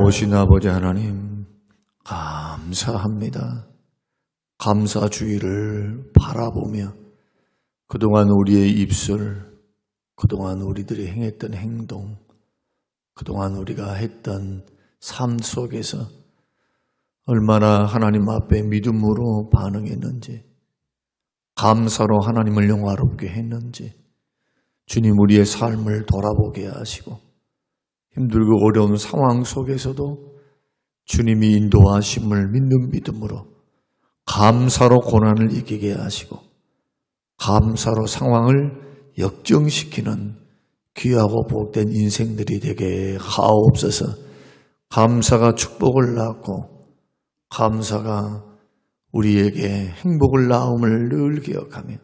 살아오신 아버지 하나님, 감사합니다. 감사주의를 바라보며 그동안 우리의 입술, 그동안 우리들이 행했던 행동, 그동안 우리가 했던 삶 속에서 얼마나 하나님 앞에 믿음으로 반응했는지, 감사로 하나님을 영화롭게 했는지 주님 우리의 삶을 돌아보게 하시고 힘들고 어려운 상황 속에서도 주님이 인도하심을 믿는 믿음으로 감사로 고난을 이기게 하시고 감사로 상황을 역정시키는 귀하고 복된 인생들이 되게 하옵소서. 감사가 축복을 낳고 감사가 우리에게 행복을 낳음을 늘 기억하며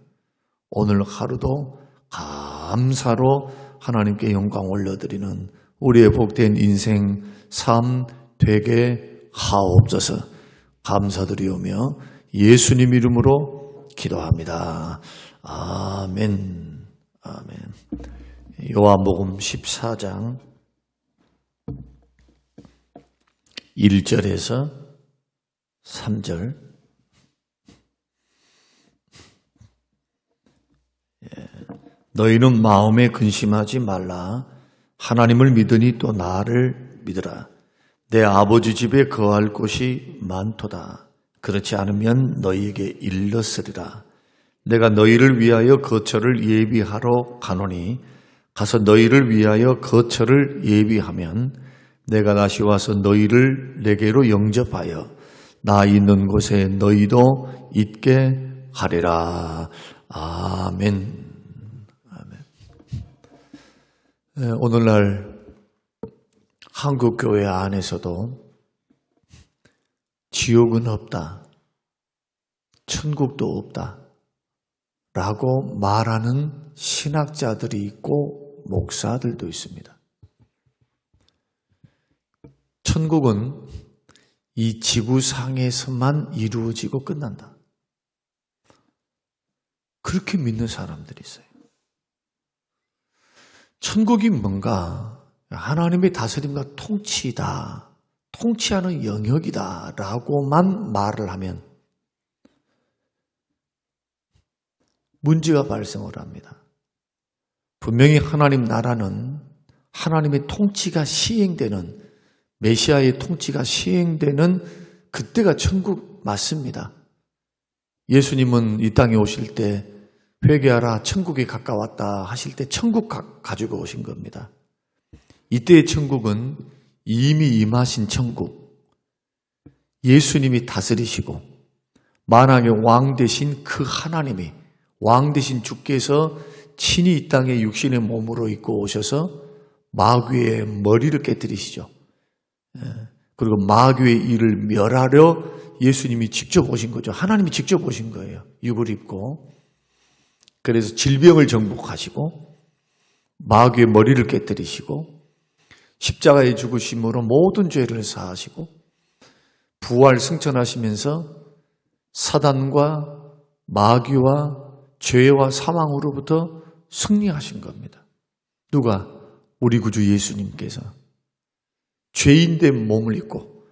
오늘 하루도 감사로 하나님께 영광 올려드리는 우리의 복된 인생 삶 되게 하옵소서. 감사드리오며 예수님 이름으로 기도합니다. 아멘. 아멘. 요한복음 14장 1절에서 3절. 너희는 마음에 근심하지 말라. 하나님을 믿으니 또 나를 믿으라. 내 아버지 집에 거할 곳이 많도다. 그렇지 않으면 너희에게 일렀으리라. 내가 너희를 위하여 거처를 예비하러 가노니 가서 너희를 위하여 거처를 예비하면 내가 다시 와서 너희를 내게로 영접하여 나 있는 곳에 너희도 있게 하리라. 아멘. 오늘날 한국교회 안에서도 지옥은 없다, 천국도 없다 라고 말하는 신학자들이 있고 목사들도 있습니다. 천국은 이 지구상에서만 이루어지고 끝난다. 그렇게 믿는 사람들이 있어요. 천국이 뭔가 하나님의 다스림과 통치다, 통치하는 영역이다 라고만 말을 하면 문제가 발생을 합니다. 분명히 하나님 나라는 하나님의 통치가 시행되는, 메시아의 통치가 시행되는 그때가 천국 맞습니다. 예수님은 이 땅에 오실 때 회개하라 천국이 가까웠다 하실 때 천국 가지고 오신 겁니다. 이때의 천국은 이미 임하신 천국, 예수님이 다스리시고 만왕의 왕 되신 그 하나님이, 왕 되신 주께서 친히 이 땅에 육신의 몸으로 입고 오셔서 마귀의 머리를 깨뜨리시죠. 그리고 마귀의 일을 멸하려 예수님이 직접 오신 거죠. 하나님이 직접 오신 거예요. 육을 입고. 그래서 질병을 정복하시고 마귀의 머리를 깨뜨리시고 십자가에 죽으심으로 모든 죄를 사하시고 부활 승천하시면서 사단과 마귀와 죄와 사망으로부터 승리하신 겁니다. 누가? 우리 구주 예수님께서 죄인된 몸을 입고,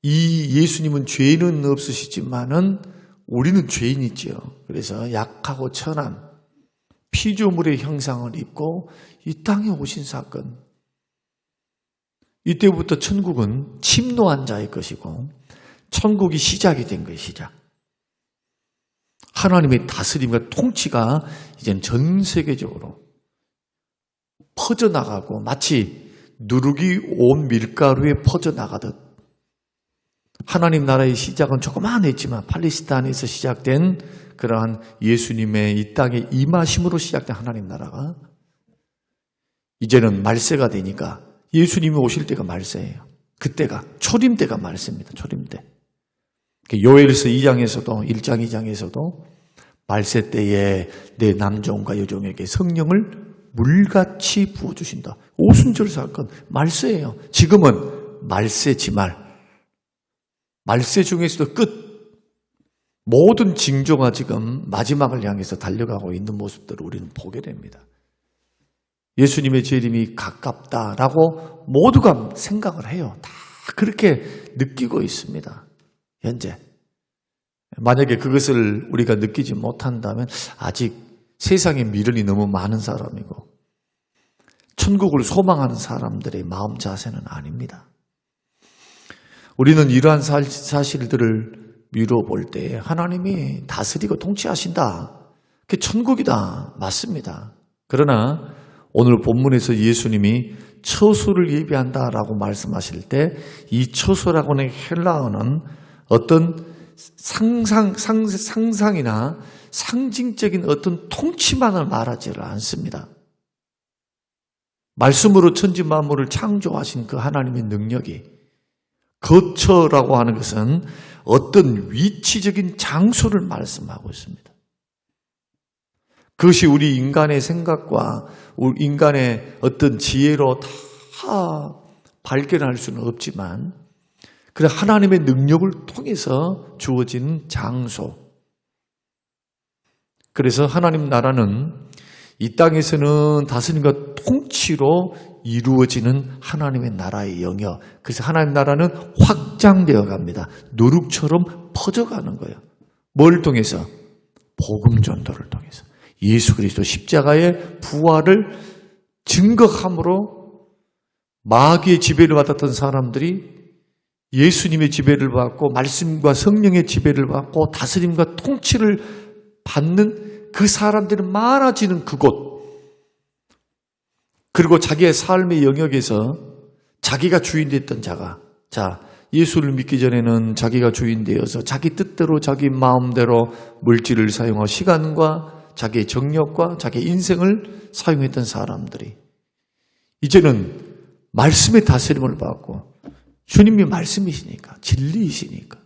이 예수님은 죄는 없으시지만은 우리는 죄인이지요. 그래서 약하고 천한 피조물의 형상을 입고 이 땅에 오신 사건. 이때부터 천국은 침노한 자의 것이고 천국이 시작이 된 거예요. 시작. 하나님의 다스림과 통치가 이제는 전 세계적으로 퍼져나가고 마치 누룩이 온 밀가루에 퍼져나가듯 하나님 나라의 시작은 조그만했지만 팔레스타인에서 시작된 그러한 예수님의 이 땅에 임하심으로 시작된 하나님 나라가 이제는 말세가 되니까 예수님이 오실 때가 말세예요. 그때가 초림 때가 말세입니다. 초림 때. 요엘서 2장에서도 1장 2장에서도 말세 때에 내 남종과 여종에게 성령을 물같이 부어주신다. 오순절 사건 말세예요. 지금은 말세 지말. 말세 중에서도 끝. 모든 징조가 지금 마지막을 향해서 달려가고 있는 모습들을 우리는 보게 됩니다. 예수님의 재림이 가깝다라고 모두가 생각을 해요. 다 그렇게 느끼고 있습니다. 현재. 만약에 그것을 우리가 느끼지 못한다면 아직 세상에 미련이 너무 많은 사람이고 천국을 소망하는 사람들의 마음 자세는 아닙니다. 우리는 이러한 사실들을 미뤄볼 때 하나님이 다스리고 통치하신다. 그게 천국이다. 맞습니다. 그러나 오늘 본문에서 예수님이 처소를 예비한다라고 말씀하실 때 이 처소라고는 헬라어는 어떤 상상이나 상징적인 어떤 통치만을 말하지를 않습니다. 말씀으로 천지 만물을 창조하신 그 하나님의 능력이 거처라고 하는 것은 어떤 위치적인 장소를 말씀하고 있습니다. 그것이 우리 인간의 생각과 우리 인간의 어떤 지혜로 다 발견할 수는 없지만 그래 하나님의 능력을 통해서 주어진 장소. 그래서 하나님 나라는 이 땅에서는 다스림과 통치로 이루어지는 하나님의 나라의 영역. 그래서 하나님 나라는 확장되어 갑니다. 누룩처럼 퍼져가는 거예요. 뭘 통해서? 복음 전도를 통해서. 예수 그리스도 십자가의 부활을 증거함으로 마귀의 지배를 받았던 사람들이 예수님의 지배를 받고 말씀과 성령의 지배를 받고 다스림과 통치를 받는 그 사람들이 많아지는 그곳. 그리고 자기의 삶의 영역에서 자기가 주인 됐던 자가 예수를 믿기 전에는 자기가 주인 되어서 자기 뜻대로 자기 마음대로 물질을 사용하고 시간과 자기의 정력과 자기의 인생을 사용했던 사람들이 이제는 말씀의 다스림을 받고 주님이 말씀이시니까 진리이시니까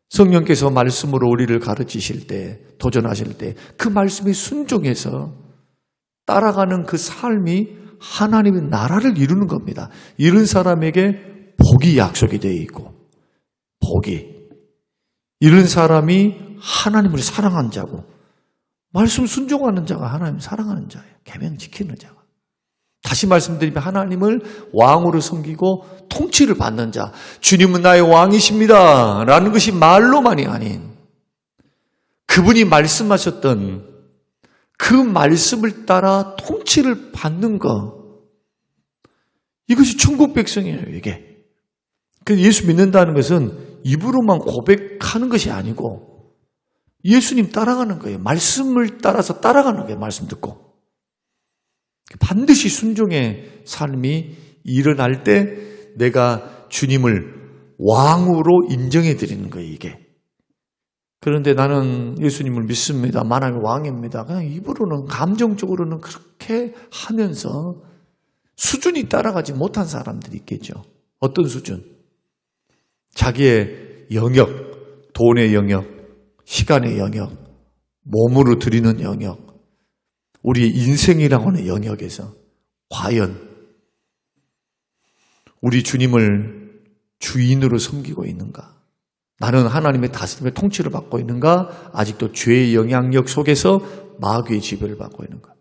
성령께서 말씀으로 우리를 가르치실 때 도전하실 때 그 말씀에 순종해서 따라가는 그 삶이 하나님의 나라를 이루는 겁니다. 이런 사람에게 복이 약속이 되어 있고 복이 이런 사람이 하나님을 사랑한 자고 말씀 순종하는 자가 하나님을 사랑하는 자예요. 계명 지키는 자가. 다시 말씀드리면 하나님을 왕으로 섬기고 통치를 받는 자. 주님은 나의 왕이십니다 라는 것이 말로만이 아닌 그분이 말씀하셨던 그 말씀을 따라 통치를 받는 것. 이것이 천국 백성이에요. 이게. 그래서 예수 믿는다는 것은 입으로만 고백하는 것이 아니고 예수님 따라가는 거예요. 말씀을 따라서 따라가는 거예요. 말씀 듣고. 반드시 순종의 삶이 일어날 때 내가 주님을 왕으로 인정해 드리는 거예요. 이게. 그런데 나는 예수님을 믿습니다. 만왕의 왕입니다. 그냥 입으로는 감정적으로는 그렇게 하면서 수준이 따라가지 못한 사람들이 있겠죠. 어떤 수준? 자기의 영역, 돈의 영역, 시간의 영역, 몸으로 드리는 영역, 우리의 인생이라고 하는 영역에서 과연 우리 주님을 주인으로 섬기고 있는가? 나는 하나님의 다스림의 통치를 받고 있는가? 아직도 죄의 영향력 속에서 마귀의 지배를 받고 있는가?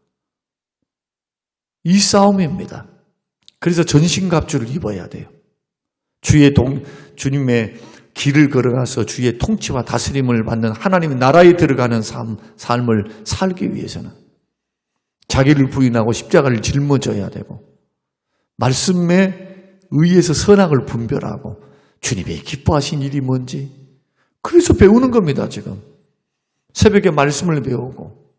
이 싸움입니다. 그래서 전신갑주를 입어야 돼요. 주님의 길을 걸어가서 주의 통치와 다스림을 받는 하나님의 나라에 들어가는 삶을 살기 위해서는 자기를 부인하고 십자가를 짊어져야 되고 말씀에 의해서 선악을 분별하고 주님이 기뻐하신 일이 뭔지 그래서 배우는 겁니다. 지금 새벽에 말씀을 배우고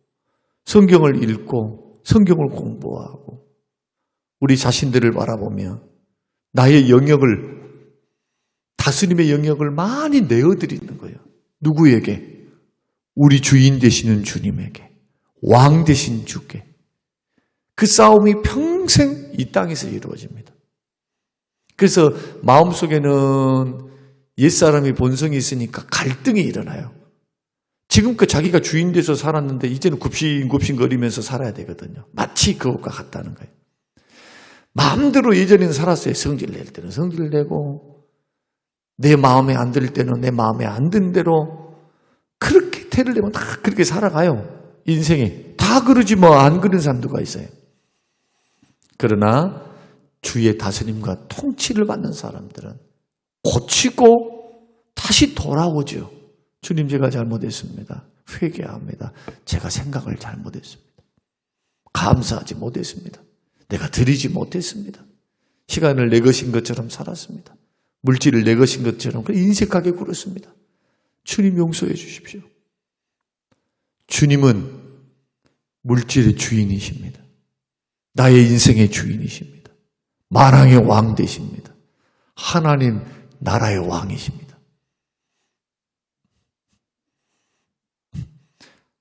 성경을 읽고 성경을 공부하고 우리 자신들을 바라보며 나의 영역을 다스림의 영역을 많이 내어드리는 거예요. 누구에게? 우리 주인 되시는 주님에게, 왕 되신 주께. 그 싸움이 평생 이 땅에서 이루어집니다. 그래서 마음속에는 옛사람이 본성이 있으니까 갈등이 일어나요. 지금껏 자기가 주인 돼서 살았는데 이제는 굽신굽신거리면서 살아야 되거든요. 마치 그것과 같다는 거예요. 마음대로 예전에는 살았어요. 성질 낼 때는 성질 내고 내 마음에 안 들 때는 내 마음에 안 든 대로 그렇게 태를 내면 다 그렇게 살아가요. 인생이. 다 그러지 뭐 안 그런 사람 누가 있어요. 그러나 주의 다스림과 통치를 받는 사람들은 고치고 다시 돌아오죠. 주님, 제가 잘못했습니다. 회개합니다. 제가 생각을 잘못했습니다. 감사하지 못했습니다. 내가 드리지 못했습니다. 시간을 내 것인 것처럼 살았습니다. 물질을 내 것인 것처럼 인색하게 굴었습니다. 주님, 용서해 주십시오. 주님은 물질의 주인이십니다. 나의 인생의 주인이십니다. 만왕의 왕 되십니다. 하나님 나라의 왕이십니다.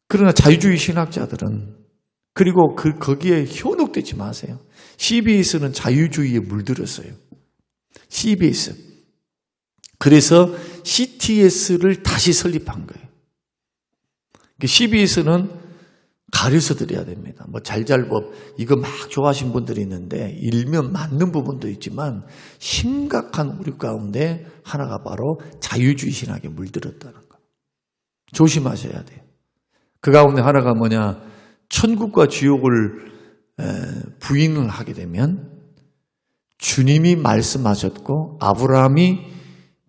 그러나 자유주의 신학자들은, 그리고 거기에 현혹되지 마세요. CBS는 자유주의에 물들었어요. CBS. 그래서 CTS를 다시 설립한 거예요. CBS는 가려서 드려야 됩니다. 잘잘법 이거 막 좋아하시는 분들이 있는데 일면 맞는 부분도 있지만 심각한 우리 가운데 하나가 바로 자유주의 신학에 물들었다는 거. 조심하셔야 돼요. 그 가운데 하나가 뭐냐? 천국과 지옥을 부인을 하게 되면 주님이 말씀하셨고 아브라함이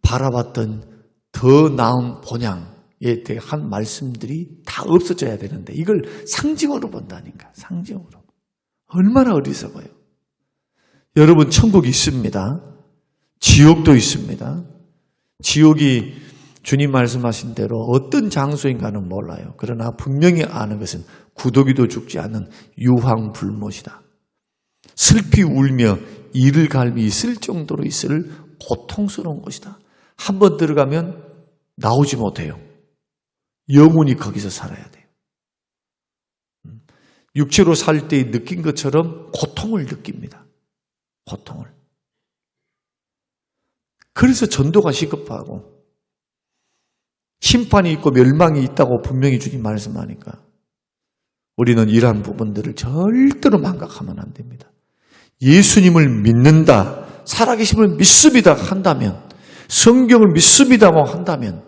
바라봤던 더 나은 본향에 대한 말씀들이 다 없어져야 되는데 이걸 상징으로 본다니까. 상징으로. 얼마나 어리석어요. 여러분, 천국이 있습니다. 지옥도 있습니다. 지옥이 주님 말씀하신 대로 어떤 장소인가는 몰라요. 그러나 분명히 아는 것은 구더기도 죽지 않는 유황불못이다. 슬피 울며 이를 갈미 있을 정도로 있을 고통스러운 것이다. 한번 들어가면 나오지 못해요. 영원히 거기서 살아야 돼요. 육체로 살 때 느낀 것처럼 고통을 느낍니다. 고통을. 그래서 전도가 시급하고 심판이 있고 멸망이 있다고 분명히 주님 말씀하니까 우리는 이러한 부분들을 절대로 망각하면 안 됩니다. 예수님을 믿는다, 살아계심을 믿습니다 한다면, 성경을 믿습니다고 한다면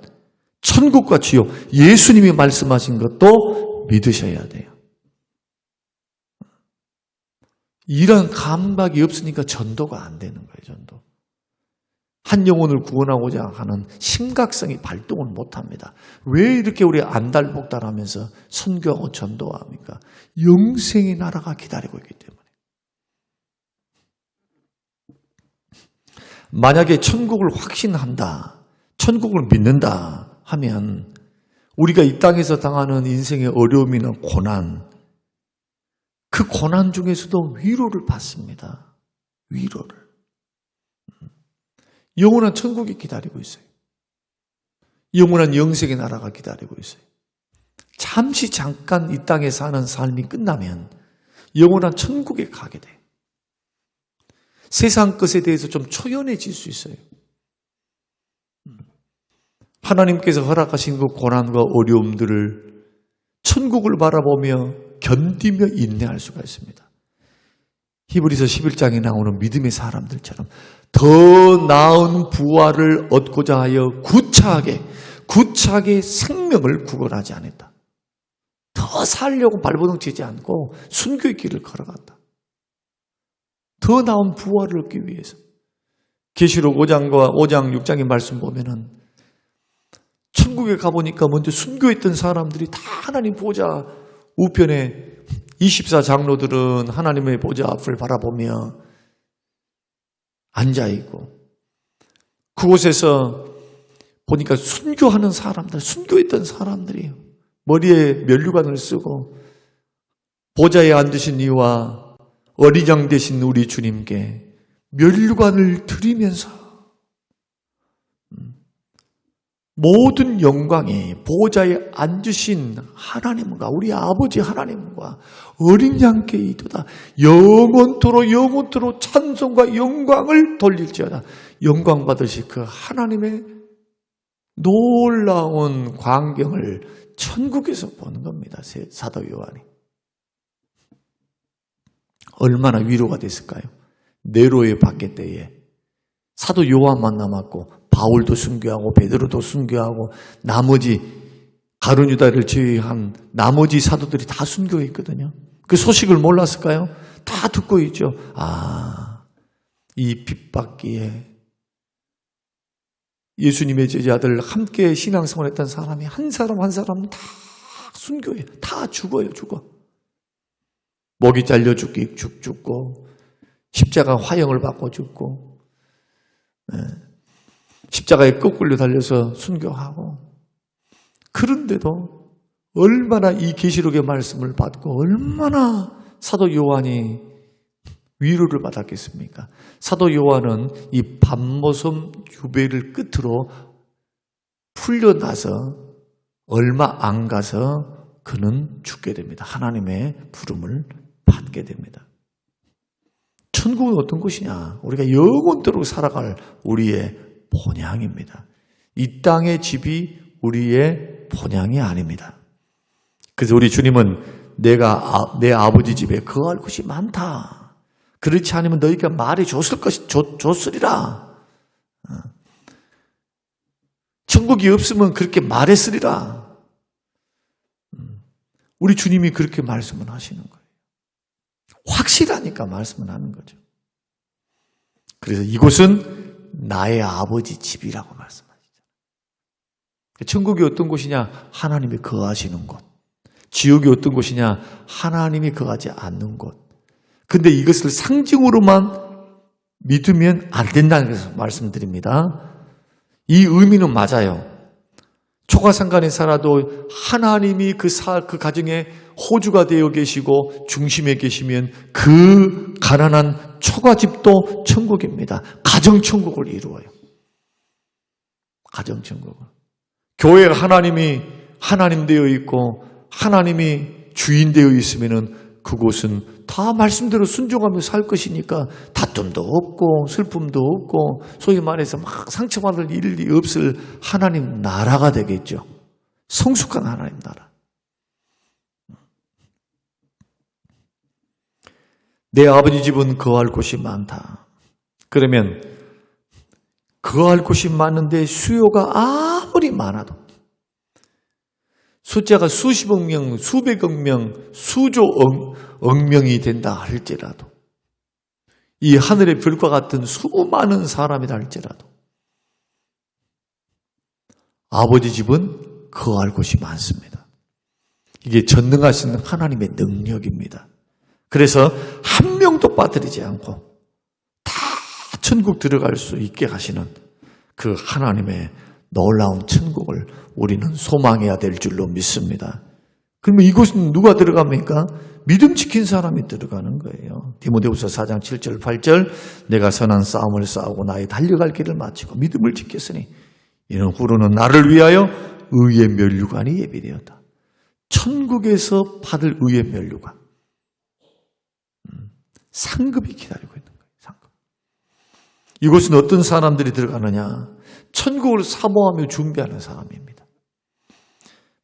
천국과 지옥, 예수님이 말씀하신 것도 믿으셔야 돼요. 이런 감각이 없으니까 전도가 안 되는 거예요. 전도. 한 영혼을 구원하고자 하는 심각성이 발동을 못합니다. 왜 이렇게 우리 안달복달하면서 선교하고 전도합니까? 영생의 나라가 기다리고 있기 때문에. 만약에 천국을 확신한다, 천국을 믿는다 하면 우리가 이 땅에서 당하는 인생의 어려움이나 고난, 그 고난 중에서도 위로를 받습니다. 위로를. 영원한 천국이 기다리고 있어요. 영원한 영생의 나라가 기다리고 있어요. 잠시 잠깐 이 땅에 사는 삶이 끝나면 영원한 천국에 가게 돼요. 세상 것에 대해서 좀 초연해질 수 있어요. 하나님께서 허락하신 그 고난과 어려움들을 천국을 바라보며 견디며 인내할 수가 있습니다. 히브리서 11장에 나오는 믿음의 사람들처럼 더 나은 부활을 얻고자 하여 구차하게 생명을 구걸하지 않았다. 더 살려고 발버둥 치지 않고 순교의 길을 걸어갔다. 더 나은 부활을 얻기 위해서. 계시록 5장 6장의 말씀 보면은 천국에 가보니까 먼저 순교했던 사람들이 다 하나님 보좌 우편에 24장로들은 하나님의 보좌 앞을 바라보며 앉아있고, 그곳에서 보니까 순교하는 사람들, 순교했던 사람들이에요. 머리에 면류관을 쓰고 보좌에 앉으신 이와 어리장 되신 우리 주님께 면류관을 드리면서 모든 영광이 보좌에 앉으신 하나님과 우리 아버지 하나님과 어린 양께 있도다. 영원토록 찬송과 영광을 돌릴지어다. 영광 받으실 그 하나님의 놀라운 광경을 천국에서 보는 겁니다. 사도 요한이. 얼마나 위로가 됐을까요? 네로의 박해 때에 사도 요한만 남았고 바울도 순교하고 베드로도 순교하고 나머지 가룟 유다를 제외한 나머지 사도들이 다 순교했거든요. 그 소식을 몰랐을까요? 다 듣고 있죠. 이 핍박기에 예수님의 제자들 함께 신앙생활했던 사람이 한 사람 한 사람 다 순교해요. 다 죽어요. 죽어. 목이 잘려 죽고 십자가 화형을 받고 죽고 십자가에 거꾸로 달려서 순교하고 그런데도 얼마나 이 계시록의 말씀을 받고 얼마나 사도 요한이 위로를 받았겠습니까? 사도 요한은 이 밤모섬 유배를 끝으로 풀려나서 얼마 안 가서 그는 죽게 됩니다. 하나님의 부름을 받게 됩니다. 천국은 어떤 곳이냐? 우리가 영원토록 살아갈 우리의 본향입니다. 이 땅의 집이 우리의 본향이 아닙니다. 그래서 우리 주님은 내 아버지 집에 거할 곳이 많다. 그렇지 않으면 너희가 줬으리라. 천국이 없으면 그렇게 말했으리라. 우리 주님이 그렇게 말씀을 하시는 거예요. 확실하니까 말씀을 하는 거죠. 그래서 이곳은 나의 아버지 집이라고 말씀하시잖아요. 천국이 어떤 곳이냐? 하나님이 거하시는 곳. 지옥이 어떤 곳이냐? 하나님이 거하지 않는 곳. 근데 이것을 상징으로만 믿으면 안 된다는 것을 말씀드립니다. 이 의미는 맞아요. 초가상간에 살아도 하나님이 그 가정의 호주가 되어 계시고 중심에 계시면 그 가난한 초가집도 천국입니다. 가정천국을 이루어요. 가정천국을. 교회가 하나님이 하나님 되어 있고 하나님이 주인 되어 있으면은 그곳은 다 말씀대로 순종하며 살 것이니까 다툼도 없고 슬픔도 없고 소위 말해서 막 상처받을 일이 없을 하나님 나라가 되겠죠. 성숙한 하나님 나라. 내 아버지 집은 거할 곳이 많다. 그러면 거할 곳이 많은데 수요가 아무리 많아도 숫자가 수십억 명, 수백억 명, 수조억 명이 된다 할지라도 이 하늘의 별과 같은 수많은 사람이다 할지라도 아버지 집은 거할 곳이 많습니다. 이게 전능하신 하나님의 능력입니다. 그래서 한 명도 빠뜨리지 않고 다 천국 들어갈 수 있게 하시는 그 하나님의 놀라운 천국을 우리는 소망해야 될 줄로 믿습니다. 그러면 이곳은 누가 들어갑니까? 믿음 지킨 사람이 들어가는 거예요. 디모데후서 4장 7절 8절 내가 선한 싸움을 싸우고 나의 달려갈 길을 마치고 믿음을 지켰으니 이는 후로는 나를 위하여 의의 면류관이 예비되었다. 천국에서 받을 의의 면류관. 상급이 기다리고 있는 거예요. 상급. 이곳은 어떤 사람들이 들어가느냐? 천국을 사모하며 준비하는 사람입니다.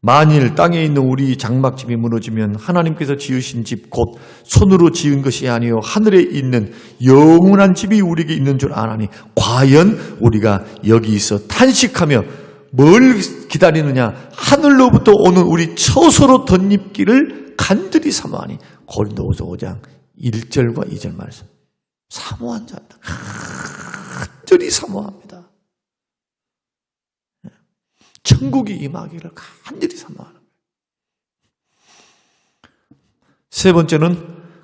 만일 땅에 있는 우리 장막집이 무너지면 하나님께서 지으신 집 곧 손으로 지은 것이 아니요 하늘에 있는 영원한 집이 우리에게 있는 줄 아나니 과연 우리가 여기서 탄식하며 뭘 기다리느냐? 하늘로부터 오는 우리 처소로 덧입기를 간절히 사모하니. 고린도후서 5장 1절과 2절 말씀. 사모한 자입니다. 간절히 사모합니다. 천국이 임하기를 간절히 사모하는 거예요. 세 번째는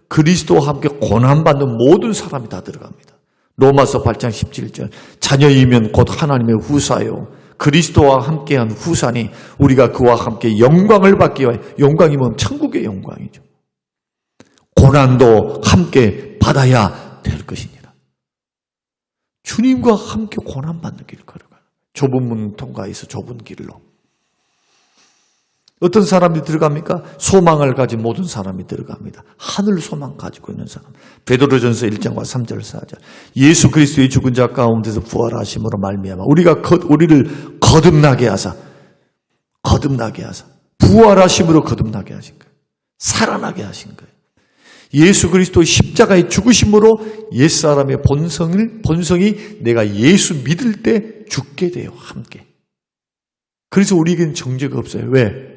그리스도와 함께 고난받는 모든 사람이 다 들어갑니다. 로마서 8장 17절 자녀이면 곧 하나님의 후사요 그리스도와 함께한 후사니 우리가 그와 함께 영광을 받기 위하여. 영광이면 천국의 영광이죠. 고난도 함께 받아야 될 것이니라. 주님과 함께 고난받는 길을 걸어가는 거예요. 좁은 문 통과해서 좁은 길로. 어떤 사람이 들어갑니까? 소망을 가진 모든 사람이 들어갑니다. 하늘 소망 가지고 있는 사람. 베드로전서 1장과 3절 4절 예수 그리스도의 죽은 자 가운데서 부활하심으로 말미암아 우리를 거듭나게 하사 부활하심으로 거듭나게 하신 거예요. 살아나게 하신 거예요. 예수 그리스도의 십자가의 죽으심으로 옛사람의 본성이 내가 예수 믿을 때 죽게 돼요. 함께. 그래서 우리에게는 정죄가 없어요. 왜?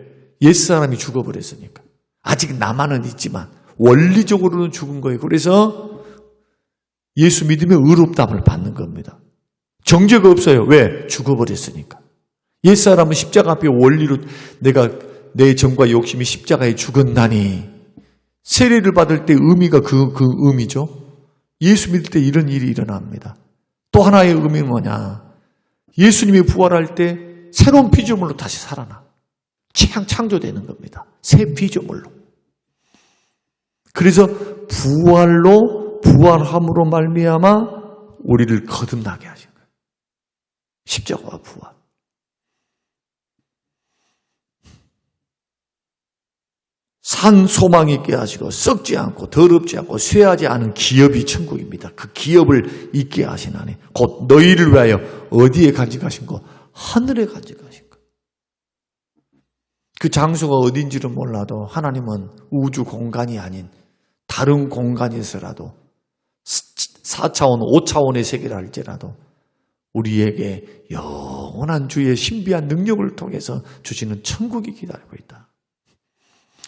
옛사람이 죽어버렸으니까. 아직 나만은 있지만 원리적으로는 죽은 거예요. 그래서 예수 믿으면 의롭다함을 받는 겁니다. 정죄가 없어요. 왜? 죽어버렸으니까. 옛사람은 십자가 앞에 원리로 내가 내 정과 욕심이 십자가에 죽었나니, 세례를 받을 때 의미가 그 의미죠. 예수 믿을 때 이런 일이 일어납니다. 또 하나의 의미는 뭐냐? 예수님이 부활할 때 새로운 피조물로 다시 살아나. 창조되는 겁니다. 새 피조물로. 그래서 부활함으로 말미암아 우리를 거듭나게 하신 거예요. 십자가와 부활. 산 소망 있게 하시고 썩지 않고 더럽지 않고 쇠하지 않은 기업이 천국입니다. 그 기업을 있게 하시나니 곧 너희를 위하여 어디에 간직하신 거? 하늘에 간직하신 거. 그 장소가 어딘지는 몰라도 하나님은 우주 공간이 아닌 다른 공간에서라도 4차원, 5차원의 세계를 할지라도 우리에게 영원한 주의 신비한 능력을 통해서 주시는 천국이 기다리고 있다.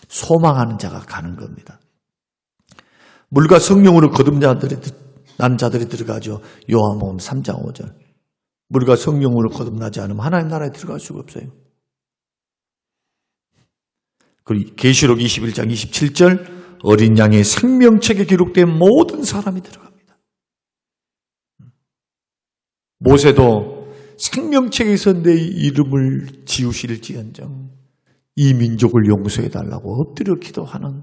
소망하는 자가 가는 겁니다. 물과 성령으로 거듭난 자들이 들어가죠. 요한복음 3장 5절. 물과 성령으로 거듭나지 않으면 하나님 나라에 들어갈 수가 없어요. 그리고 계시록 21장 27절 어린 양의 생명책에 기록된 모든 사람이 들어갑니다. 모세도 생명책에서 내 이름을 지우실지언정 이 민족을 용서해달라고 엎드려 기도하는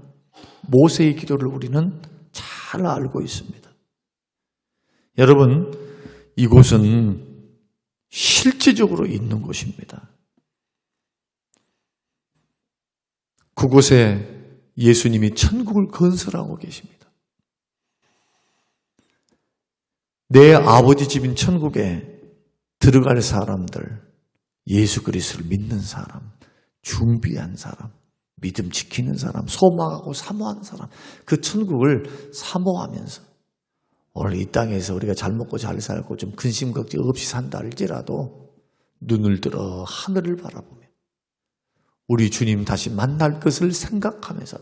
모세의 기도를 우리는 잘 알고 있습니다. 여러분, 이곳은 실제적으로 있는 곳입니다. 그곳에 예수님이 천국을 건설하고 계십니다. 내 아버지 집인 천국에 들어갈 사람들, 예수 그리스도를 믿는 사람, 준비한 사람, 믿음 지키는 사람, 소망하고 사모하는 사람, 그 천국을 사모하면서 오늘 이 땅에서 우리가 잘 먹고 잘 살고 좀 근심 걱정 없이 산다 할지라도 눈을 들어 하늘을 바라보며 우리 주님 다시 만날 것을 생각하면서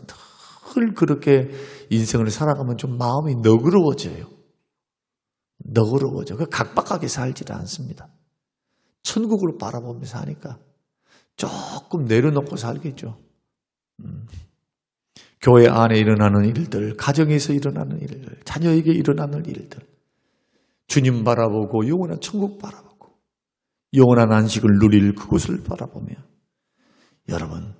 늘 그렇게 인생을 살아가면 좀 마음이 너그러워져요. 너그러워져. 각박하게 살지를 않습니다. 천국을 바라보면서 하니까 조금 내려놓고 살겠죠. 교회 안에 일어나는 일들, 가정에서 일어나는 일들, 자녀에게 일어나는 일들, 주님 바라보고 영원한 천국 바라보고 영원한 안식을 누릴 그곳을 바라보며 여러분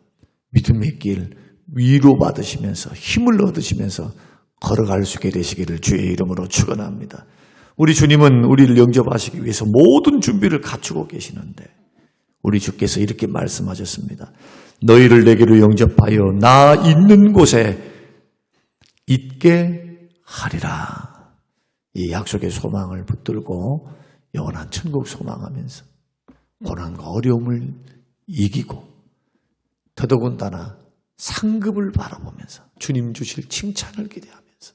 믿음의 길 위로받으시면서 힘을 얻으시면서 걸어갈 수 있게 되시기를 주의 이름으로 축원합니다. 우리 주님은 우리를 영접하시기 위해서 모든 준비를 갖추고 계시는데 우리 주께서 이렇게 말씀하셨습니다. 너희를 내게로 영접하여 나 있는 곳에 있게 하리라. 이 약속의 소망을 붙들고 영원한 천국 소망하면서 고난과 어려움을 이기고 더더군다나 상급을 바라보면서 주님 주실 칭찬을 기대하면서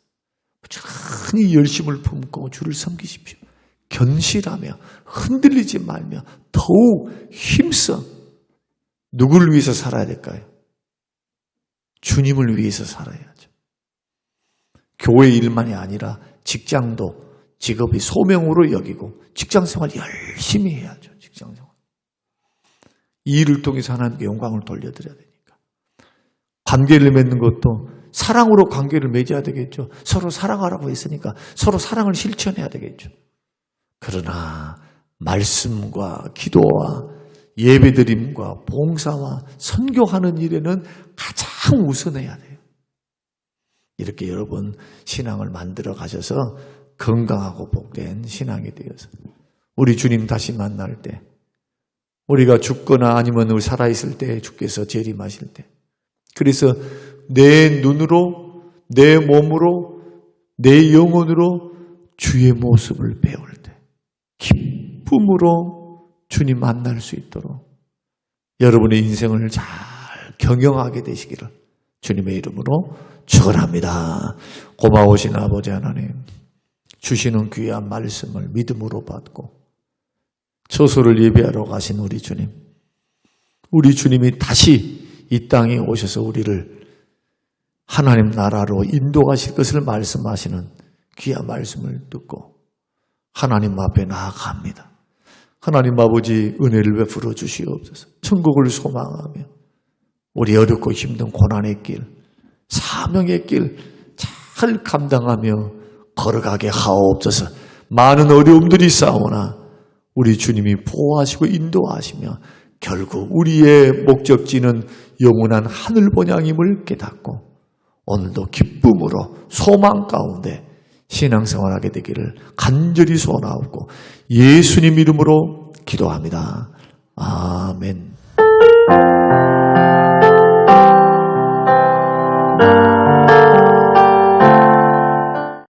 부지런히 열심을 품고 주를 섬기십시오. 견실하며 흔들리지 말며 더욱 힘써 누구를 위해서 살아야 될까요? 주님을 위해서 살아야죠. 교회 일만이 아니라 직장도 직업이 소명으로 여기고 직장생활 열심히 해야죠. 직장생활. 이 일을 통해서 하나님께 영광을 돌려드려야 되니까. 관계를 맺는 것도 사랑으로 관계를 맺어야 되겠죠. 서로 사랑하라고 했으니까 서로 사랑을 실천해야 되겠죠. 그러나 말씀과 기도와 예배드림과 봉사와 선교하는 일에는 가장 우선해야 돼요. 이렇게 여러분 신앙을 만들어 가셔서 건강하고 복된 신앙이 되어서 우리 주님 다시 만날 때 우리가 죽거나 아니면 우리 살아있을 때 주께서 재림하실 때 그래서 내 눈으로 내 몸으로 내 영혼으로 주의 모습을 배울 때 기쁨으로 주님 만날 수 있도록 여러분의 인생을 잘 경영하게 되시기를 주님의 이름으로 축원합니다. 고마우신 아버지 하나님, 주시는 귀한 말씀을 믿음으로 받고 처소를 예배하러 가신 우리 주님, 우리 주님이 다시 이 땅에 오셔서 우리를 하나님 나라로 인도하실 것을 말씀하시는 귀한 말씀을 듣고 하나님 앞에 나아갑니다. 하나님 아버지 은혜를 베풀어 주시옵소서. 천국을 소망하며 우리 어렵고 힘든 고난의 길, 사명의 길 잘 감당하며 걸어가게 하옵소서. 많은 어려움들이 싸우나 우리 주님이 보호하시고 인도하시며 결국 우리의 목적지는 영원한 하늘 본향임을 깨닫고 오늘도 기쁨으로 소망 가운데 신앙생활하게 되기를 간절히 소원하옵고 예수님 이름으로 기도합니다. 아멘.